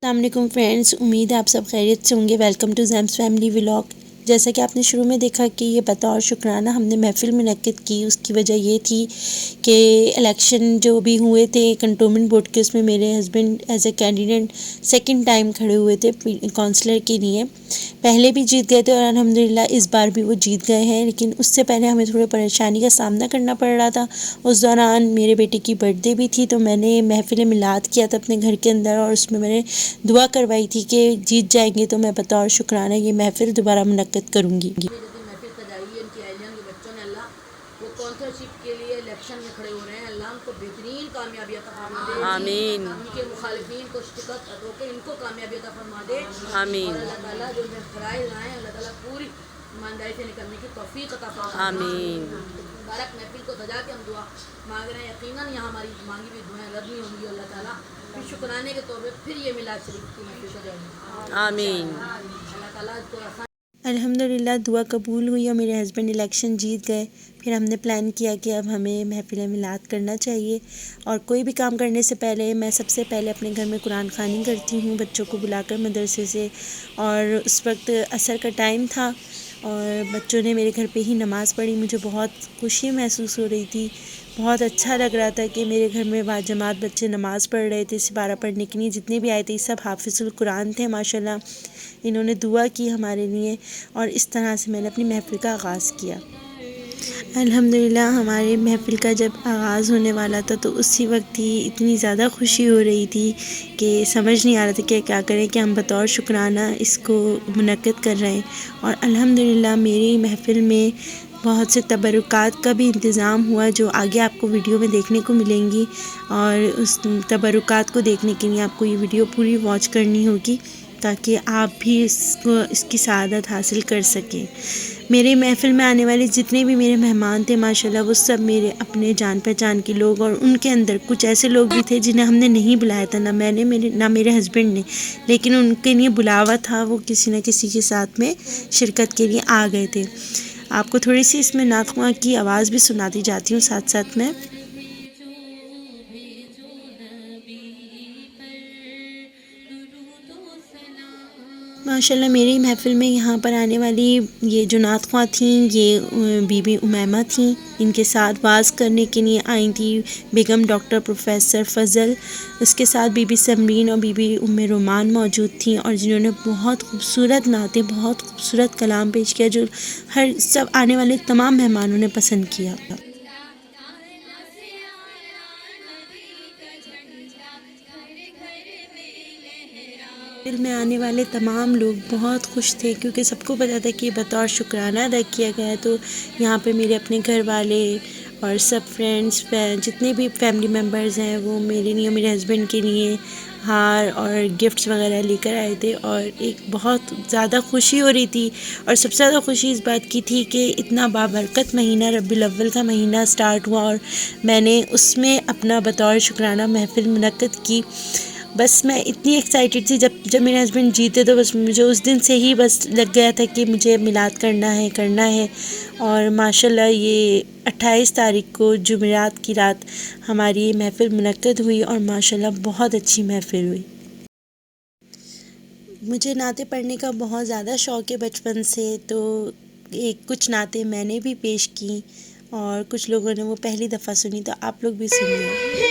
السلام علیکم فرینڈز، امید ہے آپ سب خیریت سے ہوں گے۔ Welcome to Zeems family vlog. جیسا کہ آپ نے شروع میں دیکھا کہ یہ بطور شکرانہ ہم نے محفل منعقد کی، اس کی وجہ یہ تھی کہ الیکشن جو بھی ہوئے تھے کنٹونمنٹ بورڈ کے، اس میں میرے husband as a candidate second time کھڑے ہوئے تھے کونسلر کے لیے۔ پہلے بھی جیت گئے تھے اور الحمدللہ اس بار بھی وہ جیت گئے ہیں، لیکن اس سے پہلے ہمیں تھوڑے پریشانی کا سامنا کرنا پڑ رہا تھا۔ اس دوران میرے بیٹے کی برتھ ڈے بھی تھی، تو میں نے محفل میلاد کیا تھا اپنے گھر کے اندر، اور اس میں نے دعا کروائی تھی کہ جیت جائیں گے تو میں بطور شکرانہ یہ محفل دوبارہ منعقد کروں گی۔ محفل سجائی ہے ان کی اہلیہ کے بچوں نے، اللہ وہ کونسلرشپ کے لیے الیکشن میں کھڑے ہو رہے ہیں، اللہ ان کو بہترین کامیابی عطا فرما دے، آمین۔ ان کے مخالفین کو شکست دو کے ان کو کامیابی عطا فرما دے، آمین۔ اور اللہ تعالیٰ جو فرائض لائیں اللہ تعالیٰ پوری ایمانداری سے نکلنے کی توفیق عطا فرما دے۔ آمین۔ مبارک محفل کو سجا کے ہم دعا مانگ رہے ہیں، یقیناً یہاں ہماری مانگی ہوئی دعائیں رد نہیں ہوں گی، اللہ تعالیٰ پھر شکرانے کے طور پہ پھر یہ میلاد شریف کی محفل سجائے گی۔ آمین۔ اللہ تعالیٰ کو آسان۔ الحمدللہ دعا قبول ہوئی اور میرے ہسبینڈ الیکشن جیت گئے۔ پھر ہم نے پلان کیا کہ اب ہمیں محفل میلاد کرنا چاہیے، اور کوئی بھی کام کرنے سے پہلے میں سب سے پہلے اپنے گھر میں قرآن خوانی کرتی ہوں بچوں کو بلا کر مدرسے سے، اور اس وقت عصر کا ٹائم تھا اور بچوں نے میرے گھر پہ ہی نماز پڑھی۔ مجھے بہت خوشی محسوس ہو رہی تھی، بہت اچھا لگ رہا تھا کہ میرے گھر میں باجماعت بچے نماز پڑھ رہے تھے۔ سپارہ پڑھنے کے لیے جتنے بھی آئے تھے سب حافظ القرآن تھے ماشاءاللہ۔ انہوں نے دعا کی ہمارے لیے، اور اس طرح سے میں نے اپنی محفل کا آغاز کیا۔ الحمدللہ ہمارے محفل کا جب آغاز ہونے والا تھا تو اسی وقت ہی اتنی زیادہ خوشی ہو رہی تھی کہ سمجھ نہیں آ رہا تھا کہ کیا کریں، کہ ہم بطور شکرانہ اس کو منعقد کر رہے ہیں۔ اور الحمدللہ میری محفل میں بہت سے تبرکات کا بھی انتظام ہوا، جو آگے آپ کو ویڈیو میں دیکھنے کو ملیں گی، اور اس تبرکات کو دیکھنے کے لیے آپ کو یہ ویڈیو پوری واچ کرنی ہوگی تاکہ آپ بھی اس کی سعادت حاصل کر سکیں۔ میرے محفل میں آنے والے جتنے بھی میرے مہمان تھے ماشاءاللہ وہ سب میرے اپنے جان پہچان کے لوگ، اور ان کے اندر کچھ ایسے لوگ بھی تھے جنہیں ہم نے نہیں بلایا تھا، نہ میں نے نہ میرے ہسبینڈ نے، لیکن ان کے لیے بلاوا تھا، وہ کسی نہ کسی کے ساتھ میں شرکت کے لیے آ گئے تھے۔ آپ کو تھوڑی سی اس میں نعت خواں کی آواز بھی سناتی جاتی ہوں ساتھ ساتھ میں۔ ماشاءاللہ میری محفل میں یہاں پر آنے والی یہ جو نعت خواں تھیں یہ بی بی امیمہ تھیں۔ ان کے ساتھ واز کرنے کے لیے آئی تھیں بیگم ڈاکٹر پروفیسر فضل، اس کے ساتھ بی بی سمرین اور بی بی ام رومان موجود تھیں، اور جنہوں نے بہت خوبصورت نعتیں، بہت خوبصورت کلام پیش کیا، جو سب آنے والے تمام مہمانوں نے پسند کیا۔ دل میں آنے والے تمام لوگ بہت خوش تھے، کیونکہ سب کو پتہ تھا کہ یہ بطور شکرانہ ادا کیا گیا ہے، تو یہاں پہ میرے اپنے گھر والے اور سب فرینڈس جتنے بھی فیملی ممبرز ہیں وہ میرے لیے، میرے ہسبینڈ کے لیے ہار اور گفٹس وغیرہ لے کر آئے تھے، اور ایک بہت زیادہ خوشی ہو رہی تھی۔ اور سب سے زیادہ خوشی اس بات کی تھی کہ اتنا بابرکت مہینہ ربیع الاول کا مہینہ سٹارٹ ہوا، اور میں نے اس میں اپنا بطور شکرانہ محفل منعقد کی۔ بس میں اتنی ایکسائٹیڈ تھی جب میرے ہسبینڈ جیتے، تو بس مجھے اس دن سے ہی بس لگ گیا تھا کہ مجھے میلاد کرنا ہے۔ اور ماشاءاللہ یہ 28 تاریخ کو جمعرات کی رات ہماری یہ محفل منعقد ہوئی، اور ماشاءاللہ بہت اچھی محفل ہوئی۔ مجھے نعتیں پڑھنے کا بہت زیادہ شوق ہے بچپن سے، تو کچھ نعتیں میں نے بھی پیش کی، اور کچھ لوگوں نے وہ پہلی دفعہ سنی، تو آپ لوگ بھی سنیے۔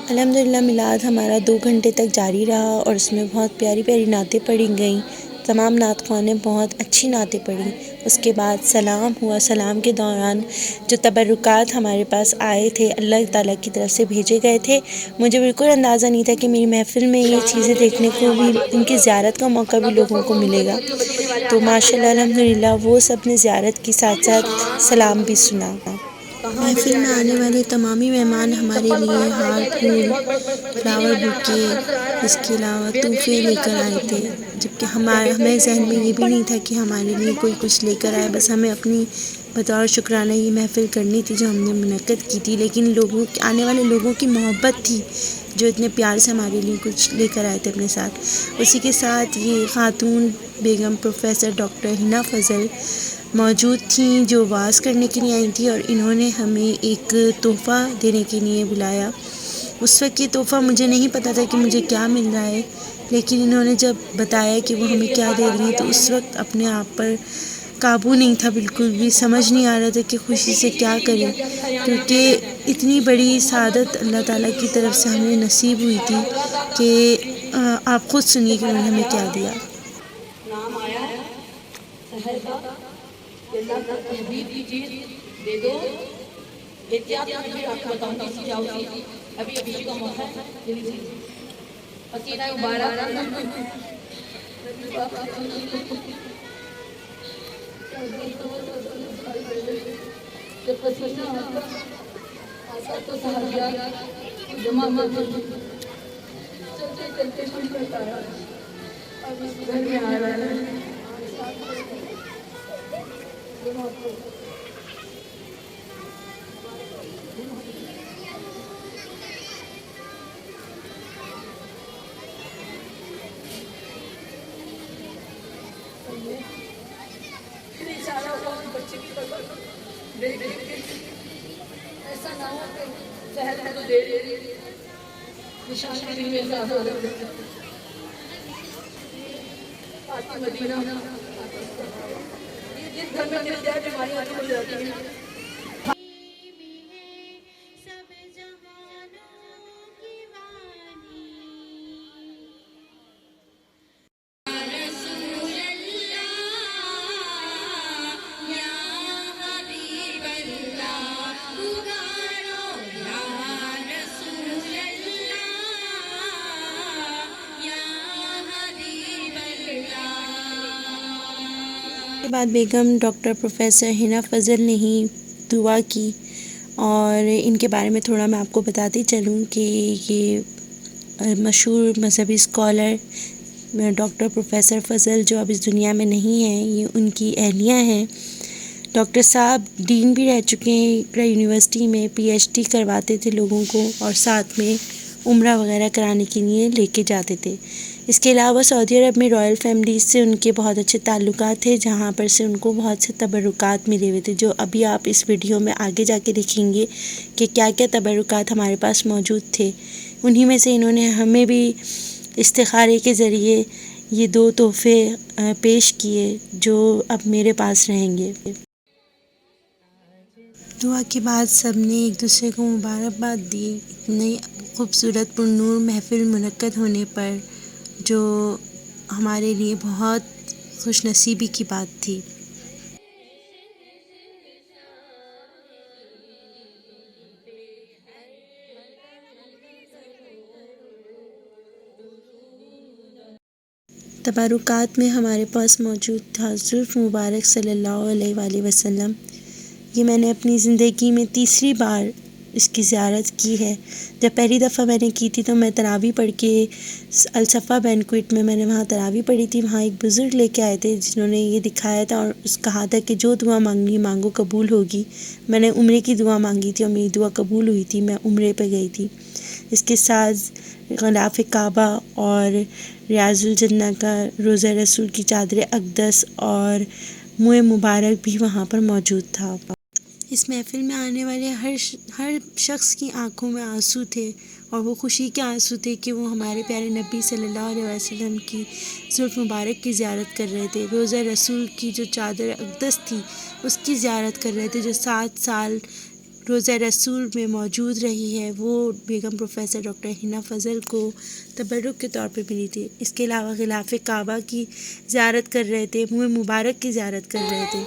الحمدللہ میلاد ہمارا 2 گھنٹے تک جاری رہا، اور اس میں بہت پیاری پیاری نعتیں پڑھی گئیں۔ تمام نعت خواں نے بہت اچھی نعتیں پڑھیں۔ اس کے بعد سلام ہوا۔ سلام کے دوران جو تبرکات ہمارے پاس آئے تھے اللہ تعالیٰ کی طرف سے بھیجے گئے تھے، مجھے بالکل اندازہ نہیں تھا کہ میری محفل میں یہ چیزیں دیکھنے کو بھی، ان کی زیارت کا موقع بھی لوگوں کو ملے گا، تو ماشاءاللہ الحمدللہ وہ سب نے زیارت کی ساتھ ساتھ سلام بھی سنا۔ محفل میں آنے والے تمامی مہمان ہمارے لیے ہار، پھول، فلاور بوکے، اس کے علاوہ تحفے لے کر آئے تھے، جبکہ ہمیں ذہن میں یہ بھی نہیں تھا کہ ہمارے لیے کوئی کچھ لے کر آئے، بس ہمیں اپنی بطور شکرانہ یہ محفل کرنی تھی جو ہم نے منعقد کی تھی، لیکن آنے والے لوگوں کی محبت تھی جو اتنے پیار سے ہمارے لیے کچھ لے کر آئے تھے اپنے ساتھ۔ اسی کے ساتھ یہ خاتون بیگم پروفیسر ڈاکٹر حنا فضل موجود تھیں جو واعظ کرنے کے لیے آئی تھیں، اور انہوں نے ہمیں ایک تحفہ دینے کے لیے بلایا۔ اس وقت یہ تحفہ مجھے نہیں پتہ تھا کہ مجھے کیا مل رہا ہے، لیکن انہوں نے جب بتایا کہ وہ ہمیں کیا دے رہی ہیں تو اس وقت اپنے آپ پر قابو نہیں تھا، بالکل بھی سمجھ نہیں آ رہا تھا کہ خوشی سے کیا کریں، کیونکہ اتنی بڑی سعادت اللہ تعالیٰ کی طرف سے ہمیں نصیب ہوئی تھی کہ آپ خود سنیے کہ انہوں نے ہمیں کیا دیا۔ نام آیا ہے سحر کا کہ اللہ کا تحبیب کی چیز دے دو۔ احتیاط میں آپ کو بتاؤں گی سی جاؤ سی ابھی کا موقع ہے جلدی سے پسینہ مبارک جب پسینہ آتا تو صحابیات جمع چلتے چلتے شروع کرتا ہے اب اس گھر میں آ رہا ہے بچے کی طرف ایسا نہ ہو کہ شہر ہے تو دے نشان کے لیے مدینہ جس گھر میں مل جائے بیماریاں ہو جاتی ہیں۔ کے بعد بیگم ڈاکٹر پروفیسر حنا فضل نے ہی دعا کی، اور ان کے بارے میں تھوڑا میں آپ کو بتاتی چلوں کہ یہ مشہور مذہبی اسکالر ڈاکٹر پروفیسر فضل جو اب اس دنیا میں نہیں ہیں، یہ ان کی اہلیہ ہیں۔ ڈاکٹر صاحب ڈین بھی رہ چکے ہیں اقرا یونیورسٹی میں، پی ایچ ڈی کرواتے تھے لوگوں کو، اور ساتھ میں عمرہ وغیرہ کرانے کے لیے لے کے جاتے تھے۔ اس کے علاوہ سعودی عرب میں رائل فیملیز سے ان کے بہت اچھے تعلقات تھے، جہاں پر سے ان کو بہت سے تبرکات ملے ہوئے تھے، جو ابھی آپ اس ویڈیو میں آگے جا کے دیکھیں گے کہ کیا کیا تبرکات ہمارے پاس موجود تھے۔ انہی میں سے انہوں نے ہمیں بھی استخارے کے ذریعے یہ 2 تحفے پیش کیے جو اب میرے پاس رہیں گے۔ دعا کے بعد سب نے ایک دوسرے کو مبارکباد دی اتنی خوبصورت پرنور محفل منعقد ہونے پر، جو ہمارے لیے بہت خوش نصیبی کی بات تھی۔ تبرکات میں ہمارے پاس موجود تھا زلف مبارک صلی اللہ علیہ وآلہ وسلم۔ یہ میں نے اپنی زندگی میں تیسری بار اس کی زیارت کی ہے۔ جب پہلی دفعہ میں نے کی تھی تو میں تراویح پڑھ کے الصفا بینکویٹ میں نے وہاں تراویح پڑھی تھی۔ وہاں ایک بزرگ لے کے آئے تھے جنہوں نے یہ دکھایا تھا اور کہا تھا کہ جو دعا مانگی مانگو قبول ہوگی۔ میں نے عمرے کی دعا مانگی تھی اور میری دعا قبول ہوئی تھی، میں عمرے پہ گئی تھی۔ اس کے ساتھ غلاف کعبہ اور ریاض الجنہ کا روضہ رسول کی چادر اقدس اور منہ مبارک بھی وہاں پر موجود تھا۔ اس محفل میں آنے والے ہر شخص کی آنکھوں میں آنسو تھے، اور وہ خوشی کے آنسو تھے کہ وہ ہمارے پیارے نبی صلی اللہ علیہ وسلم کی زلف مبارک کی زیارت کر رہے تھے، روضہ رسول کی جو چادر اقدس تھی اس کی زیارت کر رہے تھے، جو 7 سال روضہ رسول میں موجود رہی ہے، وہ بیگم پروفیسر ڈاکٹر حنا فضل کو تبرک کے طور پہ ملی تھی۔ اس کے علاوہ غلاف کعبہ کی زیارت کر رہے تھے، منہ مبارک کی زیارت کر رہے تھے۔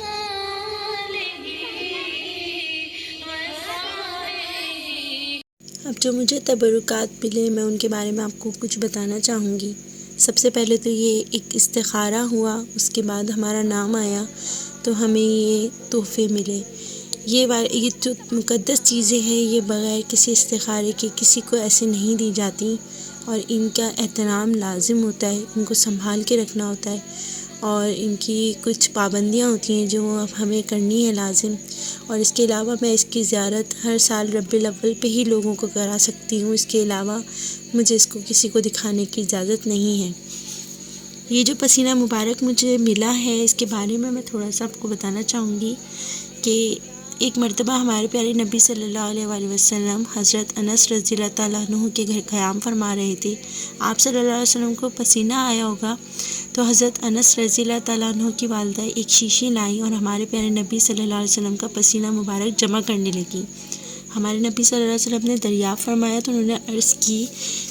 اب جو مجھے تبرکات ملے میں ان کے بارے میں آپ کو کچھ بتانا چاہوں گی۔ سب سے پہلے تو یہ ایک استخارہ ہوا، اس کے بعد ہمارا نام آیا تو ہمیں یہ تحفے ملے۔ یہ جو مقدس چیزیں ہیں یہ بغیر کسی استخارے کے کسی کو ایسے نہیں دی جاتی، اور ان کا احترام لازم ہوتا ہے، ان کو سنبھال کے رکھنا ہوتا ہے، اور ان کی کچھ پابندیاں ہوتی ہیں جو اب ہمیں کرنی ہے لازم، اور اس کے علاوہ میں اس کی زیارت ہر سال ربیع الاول پہ ہی لوگوں کو کرا سکتی ہوں، اس کے علاوہ مجھے اس کو کسی کو دکھانے کی اجازت نہیں ہے۔ یہ جو پسینہ مبارک مجھے ملا ہے اس کے بارے میں تھوڑا سا آپ کو بتانا چاہوں گی کہ ایک مرتبہ ہمارے پیارے نبی صلی اللہ علیہ وآلہ وسلم حضرت انس رضی اللہ تعالیٰ عنہ کے گھر قیام فرما رہے تھے۔ آپ صلی اللہ علیہ وسلم کو پسینہ آیا ہوگا تو حضرت انس رضی اللہ تعالیٰ عنہ کی والدہ ایک شیشی لائیں اور ہمارے پیارے نبی صلی اللہ علیہ وسلم کا پسینہ مبارک جمع کرنے لگی۔ ہمارے نبی صلی اللہ علیہ وسلم نے دریافت فرمایا تو انہوں نے عرض کی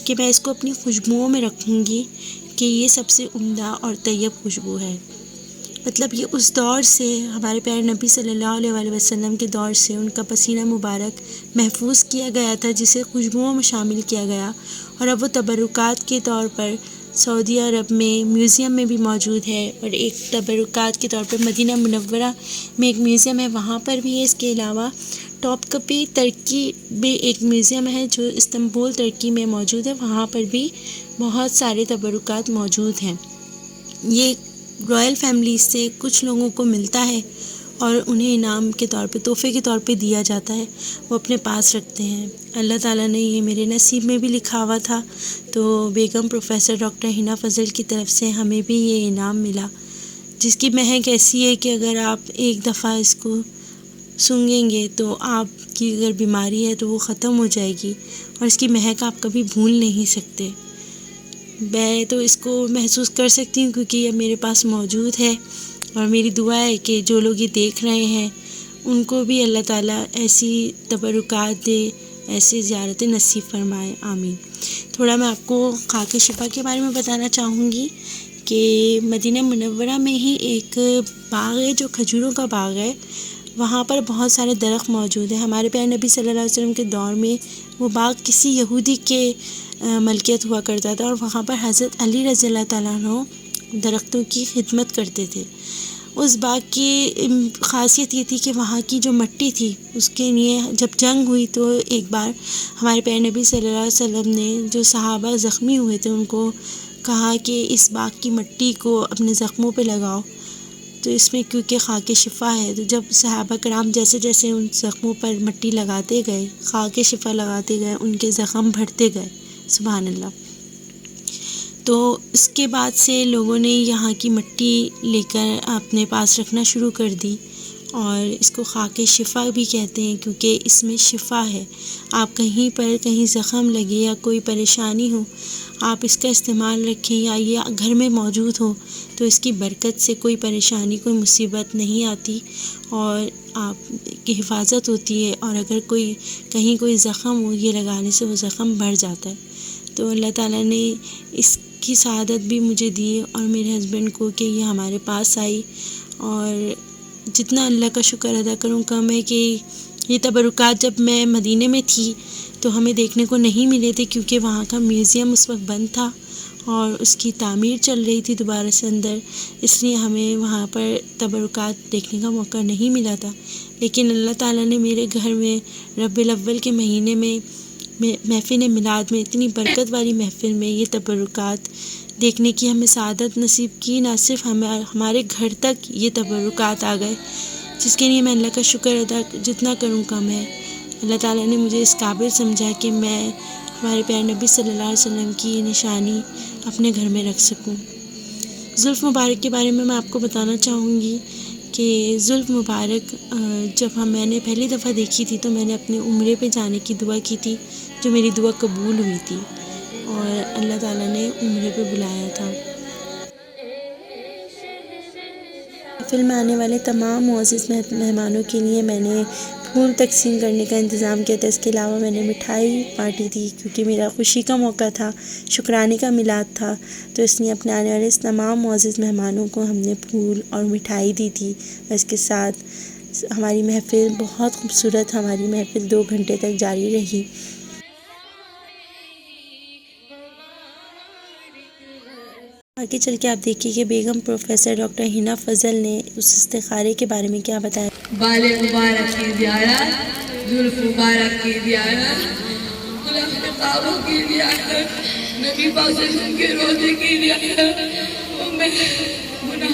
کہ میں اس کو اپنی خوشبوؤں میں رکھوں گی کہ یہ سب سے عمدہ اور طیب خوشبو ہے۔ مطلب یہ اس دور سے، ہمارے پیارے نبی صلی اللہ علیہ وآلہ وسلم کے دور سے ان کا پسینہ مبارک محفوظ کیا گیا تھا، جسے خوشبوؤں میں شامل کیا گیا، اور اب وہ تبرکات کے طور پر سعودی عرب میں میوزیم میں بھی موجود ہے، اور ایک تبرکات کے طور پر مدینہ منورہ میں ایک میوزیم ہے، وہاں پر بھی ہے۔ اس کے علاوہ ٹاپ کپی ترکی میں ایک میوزیم ہے جو استنبول ترکی میں موجود ہے، وہاں پر بھی بہت سارے تبرکات موجود ہیں۔ یہ رائل فیملیز سے کچھ لوگوں کو ملتا ہے اور انہیں انعام کے طور پہ، تحفے کے طور پہ دیا جاتا ہے، وہ اپنے پاس رکھتے ہیں۔ اللہ تعالیٰ نے یہ میرے نصیب میں بھی لکھا ہوا تھا، تو بیگم پروفیسر ڈاکٹر حنا فضل کی طرف سے ہمیں بھی یہ انعام ملا، جس کی مہک ایسی ہے کہ اگر آپ ایک دفعہ اس کو سونگھیں گے تو آپ کی اگر بیماری ہے تو وہ ختم ہو جائے گی، اور اس کی مہک آپ کبھی بھول نہیں سکتے۔ میں تو اس کو محسوس کر سکتی ہوں کیونکہ یہ میرے پاس موجود ہے، اور میری دعا ہے کہ جو لوگ یہ دیکھ رہے ہیں ان کو بھی اللہ تعالیٰ ایسی تبرکات دے، ایسی زیارتیں نصیب فرمائے، آمین۔ تھوڑا میں آپ کو خاک شفا کے بارے میں بتانا چاہوں گی کہ مدینہ منورہ میں ہی ایک باغ ہے جو کھجوروں کا باغ ہے، وہاں پر بہت سارے درخت موجود ہیں۔ ہمارے پیارے نبی صلی اللہ علیہ وسلم کے دور میں وہ باغ کسی یہودی کے ملکیت ہوا کرتا تھا، اور وہاں پر حضرت علی رضی اللہ تعالیٰ عنہ درختوں کی خدمت کرتے تھے۔ اس باغ کی خاصیت یہ تھی کہ وہاں کی جو مٹی تھی اس کے لیے جب جنگ ہوئی تو ایک بار ہمارے پیارے نبی صلی اللہ علیہ وسلم نے جو صحابہ زخمی ہوئے تھے ان کو کہا کہ اس باغ کی مٹی کو اپنے زخموں پہ لگاؤ، تو اس میں کیونکہ خاک شفا ہے، تو جب صحابہ کرام جیسے جیسے ان زخموں پر مٹی لگاتے گئے، خاک شفا لگاتے گئے، ان کے زخم بڑھتے گئے، سبحان اللہ۔ تو اس کے بعد سے لوگوں نے یہاں کی مٹی لے کر اپنے پاس رکھنا شروع کر دی، اور اس کو خاک شفا بھی کہتے ہیں کیونکہ اس میں شفا ہے۔ آپ کہیں پر کہیں زخم لگے یا کوئی پریشانی ہو، آپ اس کا استعمال رکھیں یا یہ گھر میں موجود ہو تو اس کی برکت سے کوئی پریشانی، کوئی مصیبت نہیں آتی، اور آپ کی حفاظت ہوتی ہے، اور اگر کوئی کہیں کوئی زخم ہو یہ لگانے سے وہ زخم بڑھ جاتا ہے۔ تو اللہ تعالیٰ نے اس کی سعادت بھی مجھے دی اور میرے ہسبینڈ کو کہ یہ ہمارے پاس آئی، اور جتنا اللہ کا شکر ادا کروں کم ہے کہ یہ تبرکات جب میں مدینے میں تھی تو ہمیں دیکھنے کو نہیں ملے تھے، کیونکہ وہاں کا میوزیم اس وقت بند تھا اور اس کی تعمیر چل رہی تھی دوبارہ سے اندر، اس لیے ہمیں وہاں پر تبرکات دیکھنے کا موقع نہیں ملا تھا۔ لیکن اللہ تعالیٰ نے میرے گھر میں ربیع الاول کے مہینے میں محفل میلاد میں، اتنی برکت والی محفل میں یہ تبرکات دیکھنے کی ہمیں سعادت نصیب کی، نہ صرف ہمارے گھر تک یہ تبرکات آ گئے، جس کے لیے میں اللہ کا شکر ادا جتنا کروں کم ہے۔ اللہ تعالیٰ نے مجھے اس قابل سمجھا کہ میں ہمارے پیارے نبی صلی اللہ علیہ وسلم کی یہ نشانی اپنے گھر میں رکھ سکوں۔ زلف مبارک کے بارے میں آپ کو بتانا چاہوں گی کہ زلف مبارک جب میں نے پہلی دفعہ دیکھی تھی تو میں نے اپنے عمرے پہ جانے کی دعا کی تھی، جو میری دعا قبول ہوئی تھی، اور اللہ تعالیٰ نے عمرے پہ بلایا تھا۔ محفل میں آنے والے تمام معزز مہمانوں کے لیے میں نے پھول تقسیم کرنے کا انتظام کیا تھا، اس کے علاوہ میں نے مٹھائی بانٹی تھی کیونکہ میرا خوشی کا موقع تھا، شکرانے کا میلاد تھا، تو اس لیے اپنے آنے والے تمام معزز مہمانوں کو ہم نے پھول اور مٹھائی دی تھی۔ اس کے ساتھ ہماری محفل بہت خوبصورت، ہماری محفل 2 گھنٹے تک جاری رہی۔ آگے چل کے آپ دیکھیے کہ بیگم پروفیسر ڈاکٹر حنا فضل نے اس استخارے کے بارے میں کیا بتایا۔ بال مبارک کی زیارت، زلف مبارک کی زیارت، خلافت کعبہ کی زیارت، نبی پاک صلی اللہ علیہ وسلم کے روضے کی زیارت، میں گناہ